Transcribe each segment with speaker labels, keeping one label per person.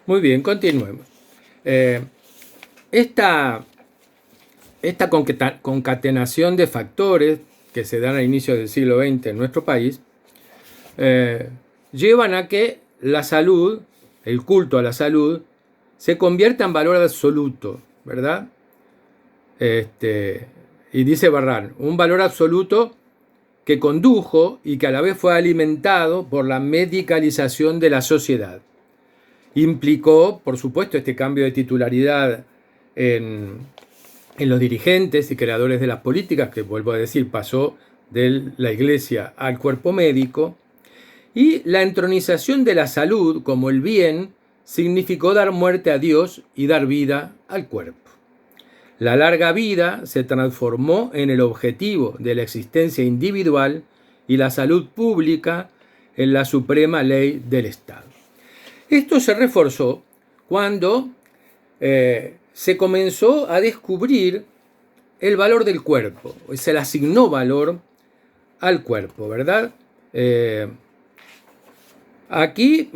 Speaker 1: Muy bien, continuemos. Eh, esta esta concatenación de factores que se dan a inicios del siglo XX en nuestro país eh, llevan a que la salud, el culto a la salud, se convierta en valor absoluto, ¿verdad? Y dice Barran, un valor absoluto que condujo y que a la vez fue alimentado por la medicalización de la sociedad. Implicó, por supuesto, este cambio de titularidad en, en los dirigentes y creadores de las políticas, que vuelvo a decir, pasó de la iglesia al cuerpo médico, y la entronización de la salud como el bien significó dar muerte a Dios y dar vida al cuerpo. La larga vida se transformó en el objetivo de la existencia individual y la salud pública en la suprema ley del Estado. Esto se reforzó cuando se comenzó a descubrir el valor del cuerpo, se le asignó valor al cuerpo, ¿verdad? Aquí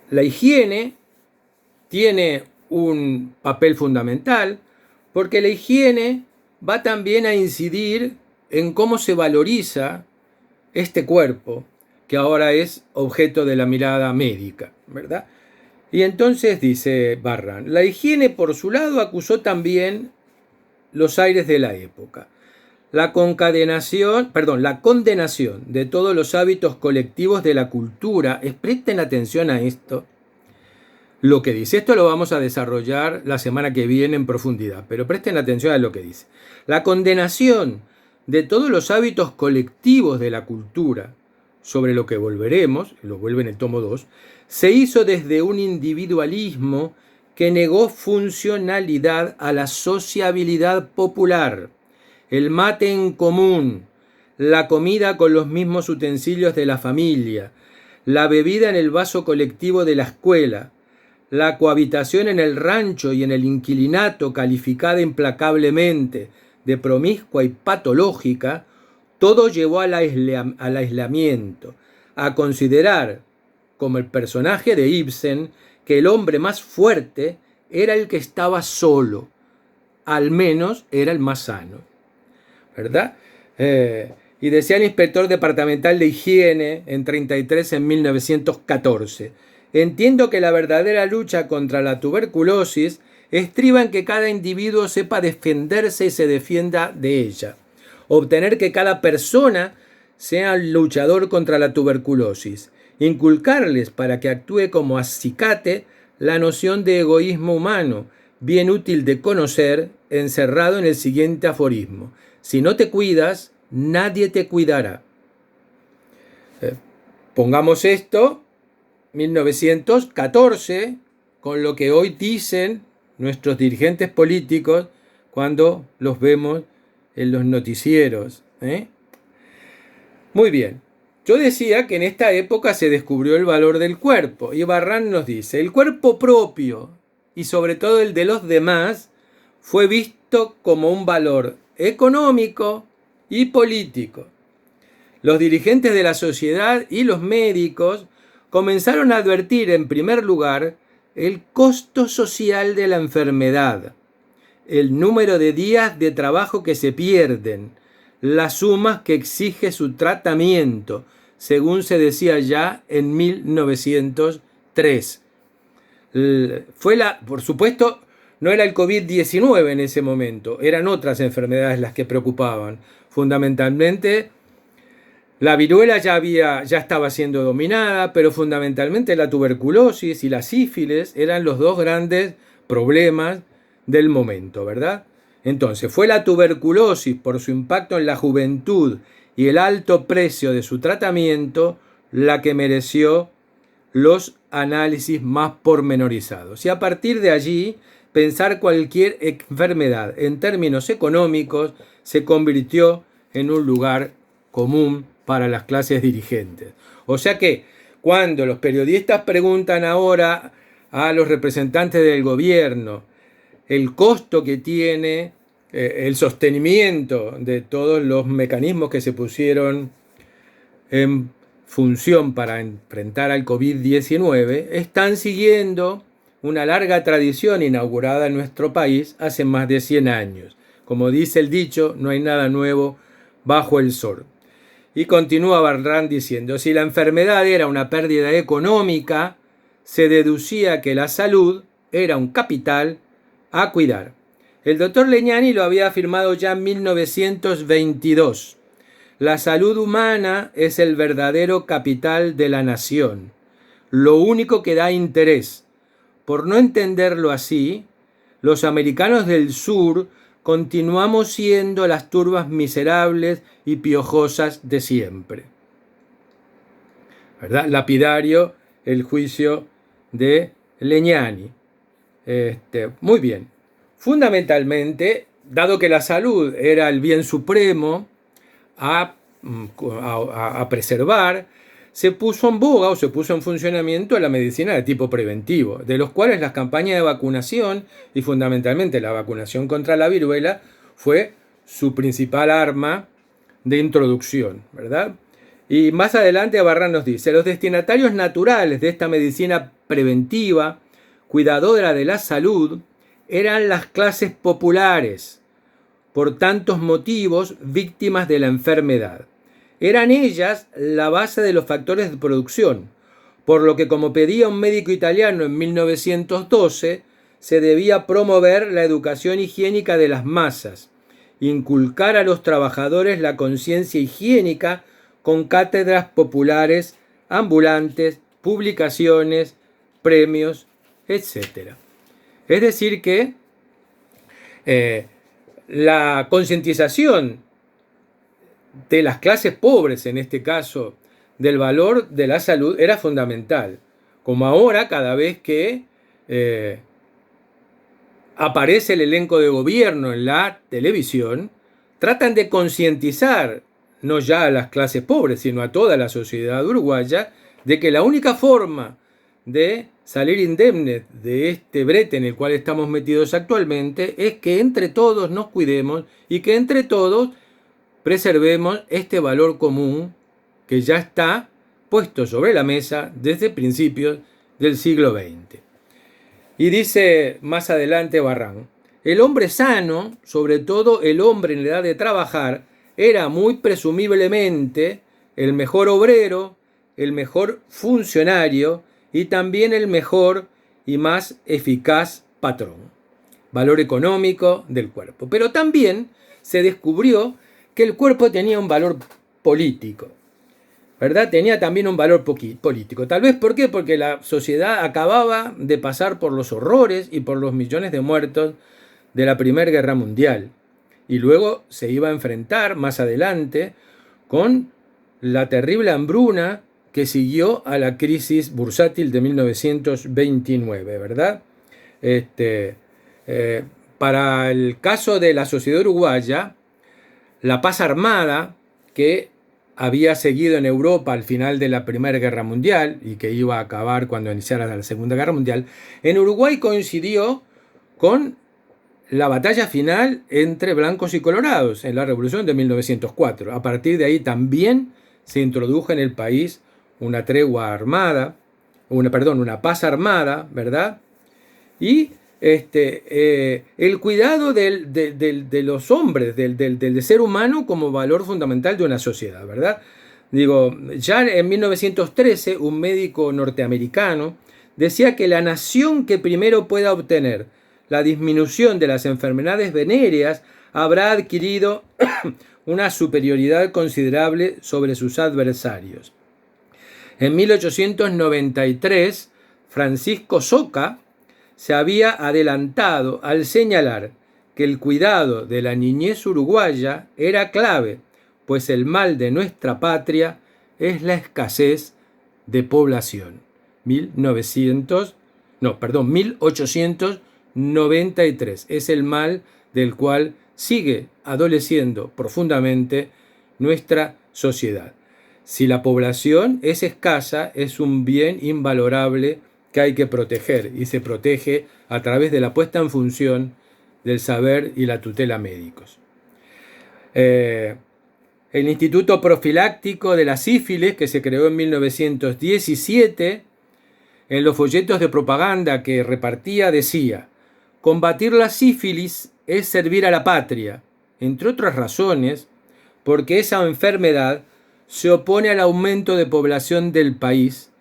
Speaker 1: la higiene tiene un papel fundamental porque la higiene va también a incidir en cómo se valoriza este cuerpo que ahora es objeto de la mirada médica, ¿verdad? Y entonces dice Barran, la higiene por su lado acusó también los aires de la época. La condenación de todos los hábitos colectivos de la cultura. Presten atención a esto. Lo que dice, esto lo vamos a desarrollar la semana que viene en profundidad, pero presten atención a lo que dice. La condenación de todos los hábitos colectivos de la cultura, sobre lo que volveremos, lo vuelve en el tomo 2, se hizo desde un individualismo que negó funcionalidad a la sociabilidad popular, el mate en común, la comida con los mismos utensilios de la familia, la bebida en el vaso colectivo de la escuela, la cohabitación en el rancho y en el inquilinato calificada implacablemente de promiscua y patológica, todo llevó al aislamiento, a considerar, como el personaje de Ibsen, que el hombre más fuerte era el que estaba solo, al menos era el más sano, ¿verdad? Y decía el inspector departamental de higiene en 33 en 1914, entiendo que la verdadera lucha contra la tuberculosis estriba en que cada individuo sepa defenderse y se defienda de ella. Obtener que cada persona sea el luchador contra la tuberculosis. Inculcarles para que actúe como acicate la noción de egoísmo humano, bien útil de conocer, encerrado en el siguiente aforismo. Si no te cuidas, nadie te cuidará. Pongamos esto, 1914, con lo que hoy dicen nuestros dirigentes políticos cuando los vemos en los noticieros. Muy bien. Yo decía que en esta época se descubrió el valor del cuerpo y Barran nos dice, el cuerpo propio y sobre todo el de los demás fue visto como un valor económico y político. Los dirigentes de la sociedad y los médicos comenzaron a advertir en primer lugar el costo social de la enfermedad, el número de días de trabajo que se pierden, las sumas que exige su tratamiento, según se decía ya en 1903. Por supuesto, no era el COVID-19 en ese momento, eran otras enfermedades las que preocupaban. Fundamentalmente, la viruela ya estaba siendo dominada, pero fundamentalmente la tuberculosis y la sífilis eran los dos grandes problemas del momento, ¿verdad? Entonces, fue la tuberculosis por su impacto en la juventud y el alto precio de su tratamiento la que mereció los análisis más pormenorizados. Y a partir de allí, pensar cualquier enfermedad en términos económicos se convirtió en un lugar común para las clases dirigentes. O sea que cuando los periodistas preguntan ahora a los representantes del gobierno el costo que tiene el sostenimiento de todos los mecanismos que se pusieron en función para enfrentar al COVID-19, están siguiendo una larga tradición inaugurada en nuestro país hace más de 100 años. Como dice el dicho, no hay nada nuevo bajo el sol. Y continúa Barran diciendo, si la enfermedad era una pérdida económica, se deducía que la salud era un capital a cuidar. El doctor Legnani lo había afirmado ya en 1922. La salud humana es el verdadero capital de la nación, lo único que da interés. Por no entenderlo así, los americanos del sur continuamos siendo las turbas miserables y piojosas de siempre. ¿Verdad? Lapidario el juicio de Legnani. Muy bien. Fundamentalmente, dado que la salud era el bien supremo a preservar, se puso en boga o se puso en funcionamiento la medicina de tipo preventivo, de los cuales las campañas de vacunación y fundamentalmente la vacunación contra la viruela fue su principal arma de introducción, ¿verdad? Y más adelante Barran nos dice, los destinatarios naturales de esta medicina preventiva, cuidadora de la salud, eran las clases populares, por tantos motivos víctimas de la enfermedad. Eran ellas la base de los factores de producción, por lo que, como pedía un médico italiano en 1912, se debía promover la educación higiénica de las masas, inculcar a los trabajadores la conciencia higiénica con cátedras populares, ambulantes, publicaciones, premios, etc. Es decir que la concientización de las clases pobres, en este caso, del valor de la salud, era fundamental. Como ahora, cada vez que aparece el elenco de gobierno en la televisión, tratan de concientizar, no ya a las clases pobres, sino a toda la sociedad uruguaya, de que la única forma de salir indemnes de este brete en el cual estamos metidos actualmente es que entre todos nos cuidemos y que entre todos preservemos este valor común que ya está puesto sobre la mesa desde principios del siglo XX. Y dice más adelante Barran, el hombre sano, sobre todo el hombre en la edad de trabajar, era muy presumiblemente el mejor obrero, el mejor funcionario y también el mejor y más eficaz patrón. Valor económico del cuerpo. Pero también se descubrió que el cuerpo tenía un valor político, ¿verdad? Tenía también un valor político. Tal vez, ¿por qué? Porque la sociedad acababa de pasar por los horrores y por los millones de muertos de la Primera Guerra Mundial. Y luego se iba a enfrentar más adelante con la terrible hambruna que siguió a la crisis bursátil de 1929, ¿verdad? Para el caso de la sociedad uruguaya, la paz armada que había seguido en Europa al final de la Primera Guerra Mundial y que iba a acabar cuando iniciara la Segunda Guerra Mundial, en Uruguay coincidió con la batalla final entre blancos y colorados en la Revolución de 1904. A partir de ahí también se introdujo en el país una tregua armada, una paz armada, ¿verdad? Y el cuidado de los hombres, del ser humano como valor fundamental de una sociedad, ¿verdad? Digo, ya en 1913 un médico norteamericano decía que la nación que primero pueda obtener la disminución de las enfermedades venéreas habrá adquirido una superioridad considerable sobre sus adversarios. En 1893, Francisco Soca se había adelantado al señalar que el cuidado de la niñez uruguaya era clave, pues el mal de nuestra patria es la escasez de población. 1893 es el mal del cual sigue adoleciendo profundamente nuestra sociedad. Si la población es escasa, es un bien invalorable que hay que proteger, y se protege a través de la puesta en función del saber y la tutela médicos. El Instituto Profiláctico de la Sífilis, que se creó en 1917, en los folletos de propaganda que repartía decía: combatir la sífilis es servir a la patria, entre otras razones, porque esa enfermedad se opone al aumento de población del país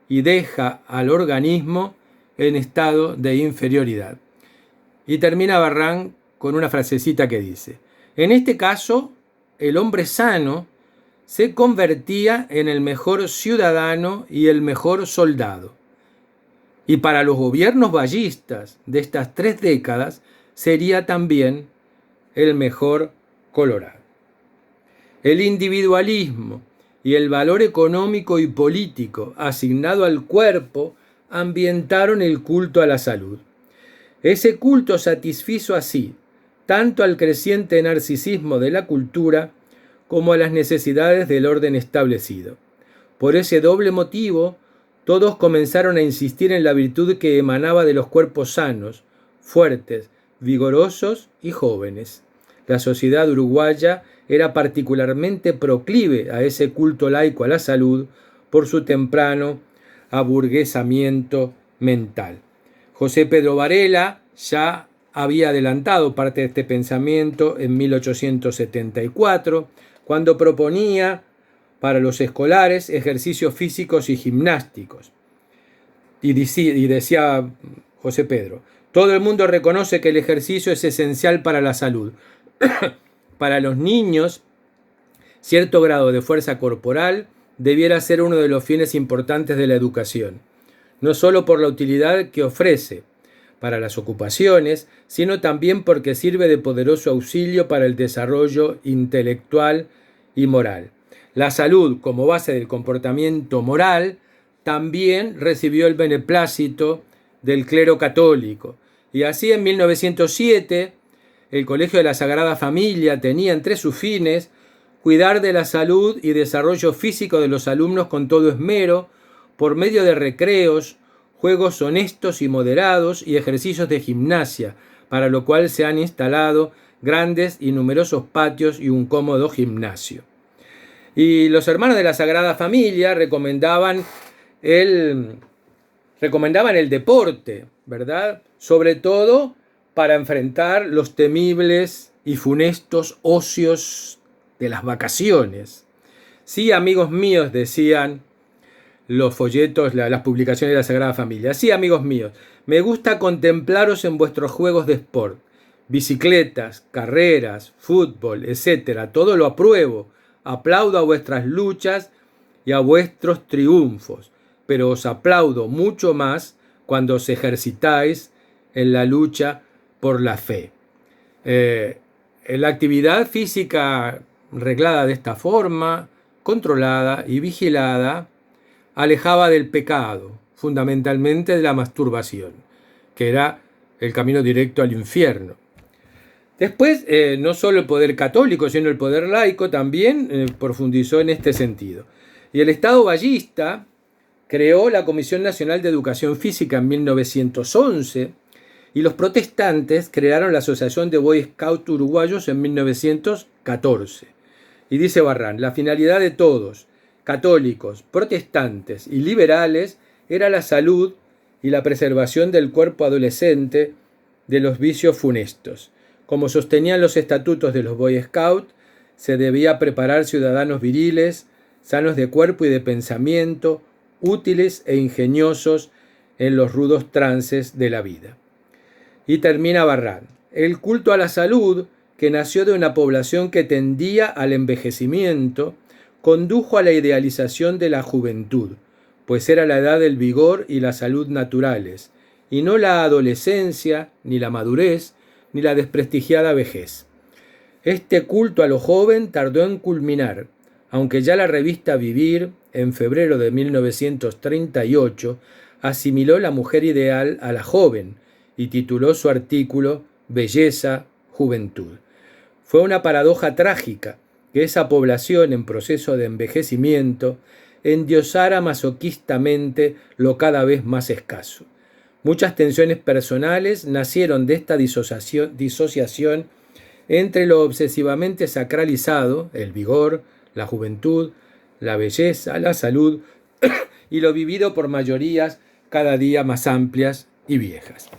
Speaker 1: y deja al organismo en estado de inferioridad. Y termina Barrán con una frasecita que dice: en este caso, el hombre sano se convertía en el mejor ciudadano y el mejor soldado. Y para los gobiernos vallistas de estas 3 décadas sería también el mejor colorado. El individualismo y el valor económico y político asignado al cuerpo ambientaron el culto a la salud. Ese culto satisfizo así tanto al creciente narcisismo de la cultura como a las necesidades del orden establecido. Por ese doble motivo, todos comenzaron a insistir en la virtud que emanaba de los cuerpos sanos, fuertes, vigorosos y jóvenes. La sociedad uruguaya era particularmente proclive a ese culto laico a la salud por su temprano aburguesamiento mental. José Pedro Varela ya había adelantado parte de este pensamiento en 1874, cuando proponía para los escolares ejercicios físicos y gimnásticos. Y decía José Pedro: todo el mundo reconoce que el ejercicio es esencial para la salud. Para los niños, cierto grado de fuerza corporal debiera ser uno de los fines importantes de la educación, no solo por la utilidad que ofrece para las ocupaciones, sino también porque sirve de poderoso auxilio para el desarrollo intelectual y moral. La salud, como base del comportamiento moral, también recibió el beneplácito del clero católico. Y así en 1907, el Colegio de la Sagrada Familia tenía entre sus fines cuidar de la salud y desarrollo físico de los alumnos con todo esmero, por medio de recreos, juegos honestos y moderados y ejercicios de gimnasia, para lo cual se han instalado grandes y numerosos patios y un cómodo gimnasio. Y los hermanos de la Sagrada Familia recomendaban el deporte, ¿verdad? Sobre todo para enfrentar los temibles y funestos ocios de las vacaciones. Sí, amigos míos, decían los folletos, las publicaciones de la Sagrada Familia. Sí, amigos míos, me gusta contemplaros en vuestros juegos de sport, bicicletas, carreras, fútbol, etc. Todo lo apruebo. Aplaudo a vuestras luchas y a vuestros triunfos, pero os aplaudo mucho más cuando os ejercitáis en la lucha por la fe. La actividad física reglada de esta forma, controlada y vigilada, alejaba del pecado, fundamentalmente de la masturbación, que era el camino directo al infierno. Después, no solo el poder católico, sino el poder laico también profundizó en este sentido. Y el Estado vallista creó la Comisión Nacional de Educación Física en 1911 y los protestantes crearon la Asociación de Boy Scouts Uruguayos en 1914. Y dice Barrán: la finalidad de todos, católicos, protestantes y liberales, era la salud y la preservación del cuerpo adolescente de los vicios funestos. Como sostenían los estatutos de los Boy Scouts, se debía preparar ciudadanos viriles, sanos de cuerpo y de pensamiento, útiles e ingeniosos en los rudos trances de la vida. Y termina Barrán: el culto a la salud, que nació de una población que tendía al envejecimiento, condujo a la idealización de la juventud, pues era la edad del vigor y la salud naturales, y no la adolescencia, ni la madurez, ni la desprestigiada vejez. Este culto a lo joven tardó en culminar, aunque ya la revista Vivir, en febrero de 1938, asimiló la mujer ideal a la joven y tituló su artículo Belleza, Juventud. Fue una paradoja trágica que esa población en proceso de envejecimiento endiosara masoquistamente lo cada vez más escaso. Muchas tensiones personales nacieron de esta disociación entre lo obsesivamente sacralizado, el vigor, la juventud, la belleza, la salud, y lo vivido por mayorías cada día más amplias y viejas.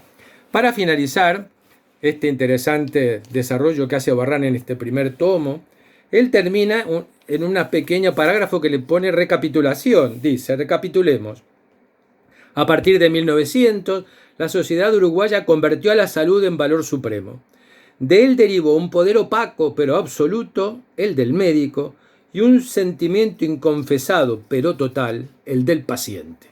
Speaker 1: Para finalizar este interesante desarrollo que hace Barrán en este primer tomo, él termina en un pequeño parágrafo que le pone recapitulación. Dice, recapitulemos. A partir de 1900, la sociedad uruguaya convirtió a la salud en valor supremo. De él derivó un poder opaco pero absoluto, el del médico, y un sentimiento inconfesado pero total, el del paciente.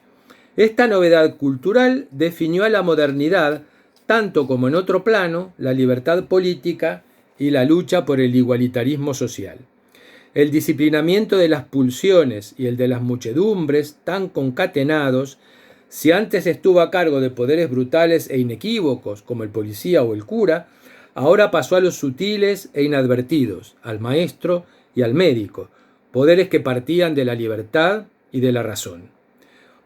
Speaker 1: Esta novedad cultural definió a la modernidad, tanto como en otro plano, la libertad política y la lucha por el igualitarismo social. El disciplinamiento de las pulsiones y el de las muchedumbres tan concatenados, si antes estuvo a cargo de poderes brutales e inequívocos como el policía o el cura, ahora pasó a los sutiles e inadvertidos, al maestro y al médico, poderes que partían de la libertad y de la razón.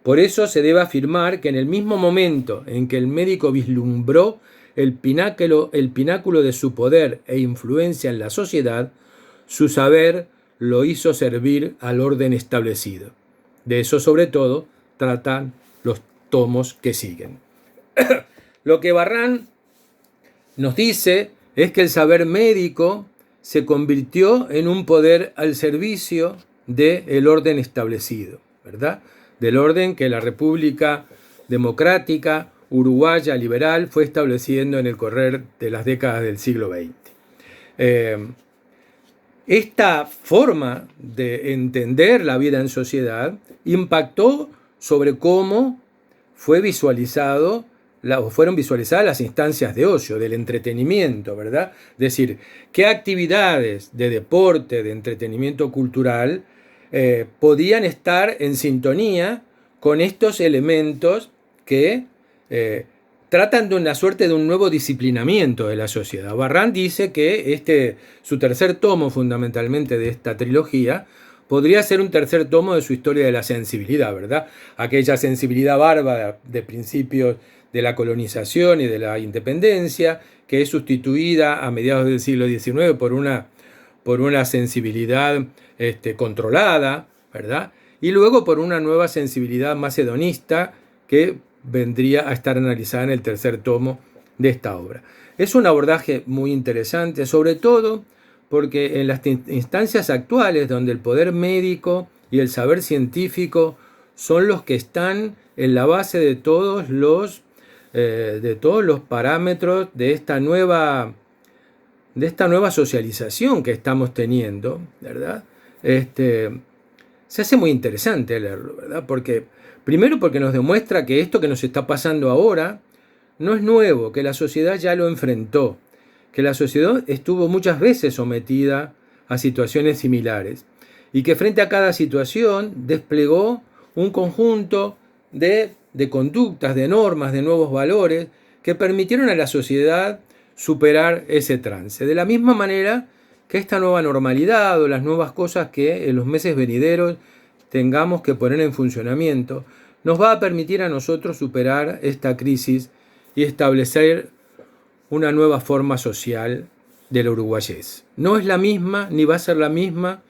Speaker 1: Por eso se debe afirmar que en el mismo momento en que el médico vislumbró el pináculo de su poder e influencia en la sociedad, su saber lo hizo servir al orden establecido. De eso sobre todo tratan los tomos que siguen. Lo que Barrán nos dice es que el saber médico se convirtió en un poder al servicio del orden establecido, ¿verdad? Del orden que la República Democrática Uruguaya Liberal fue estableciendo en el correr de las décadas del siglo XX. Esta forma de entender la vida en sociedad impactó sobre cómo fueron visualizadas las instancias de ocio, del entretenimiento, ¿verdad? Es decir, qué actividades de deporte, de entretenimiento cultural podían estar en sintonía con estos elementos que tratan de una suerte de un nuevo disciplinamiento de la sociedad. Barrán dice que su tercer tomo, fundamentalmente de esta trilogía, podría ser un tercer tomo de su historia de la sensibilidad, ¿verdad? Aquella sensibilidad bárbara de principios de la colonización y de la independencia, que es sustituida a mediados del siglo XIX por una sensibilidad controlada, ¿verdad? Y luego por una nueva sensibilidad más hedonista que vendría a estar analizada en el tercer tomo de esta obra. Es un abordaje muy interesante, sobre todo porque en las instancias actuales, donde el poder médico y el saber científico son los que están en la base de todos los parámetros de esta nueva socialización que estamos teniendo, ¿verdad? Se hace muy interesante leerlo, ¿verdad? Primero porque nos demuestra que esto que nos está pasando ahora no es nuevo, que la sociedad ya lo enfrentó, que la sociedad estuvo muchas veces sometida a situaciones similares y que frente a cada situación desplegó un conjunto de conductas, de normas, de nuevos valores que permitieron a la sociedad superar ese trance. De la misma manera que esta nueva normalidad o las nuevas cosas que en los meses venideros tengamos que poner en funcionamiento, nos va a permitir a nosotros superar esta crisis y establecer una nueva forma social de la uruguayés. No es la misma ni va a ser la misma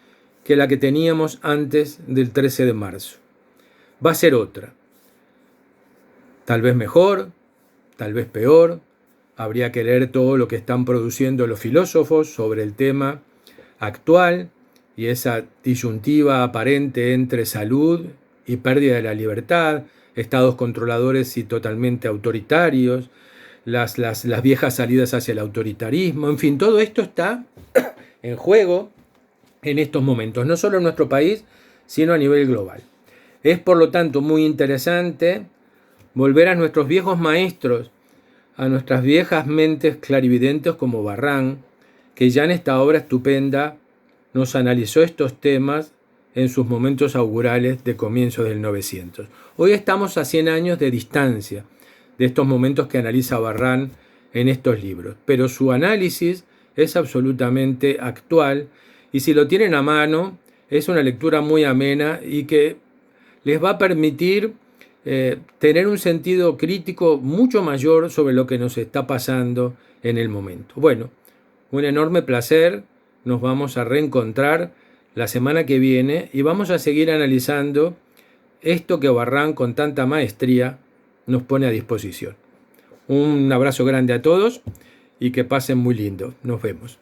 Speaker 1: que la que teníamos antes del 13 de marzo. Va a ser otra. Tal vez mejor, tal vez peor. Habría que leer todo lo que están produciendo los filósofos sobre el tema actual y esa disyuntiva aparente entre salud y pérdida de la libertad, estados controladores y totalmente autoritarios, las viejas salidas hacia el autoritarismo, en fin, todo esto está en juego en estos momentos, no solo en nuestro país, sino a nivel global. Es por lo tanto muy interesante volver a nuestros viejos maestros, a nuestras viejas mentes clarividentes como Barrán, que ya en esta obra estupenda nos analizó estos temas en sus momentos augurales de comienzos del 900. Hoy estamos a 100 años de distancia de estos momentos que analiza Barrán en estos libros, pero su análisis es absolutamente actual y si lo tienen a mano es una lectura muy amena y que les va a permitir tener un sentido crítico mucho mayor sobre lo que nos está pasando en el momento. Bueno, un enorme placer. Nos vamos a reencontrar la semana que viene y vamos a seguir analizando esto que Barran con tanta maestría nos pone a disposición. Un abrazo grande a todos y que pasen muy lindo. Nos vemos.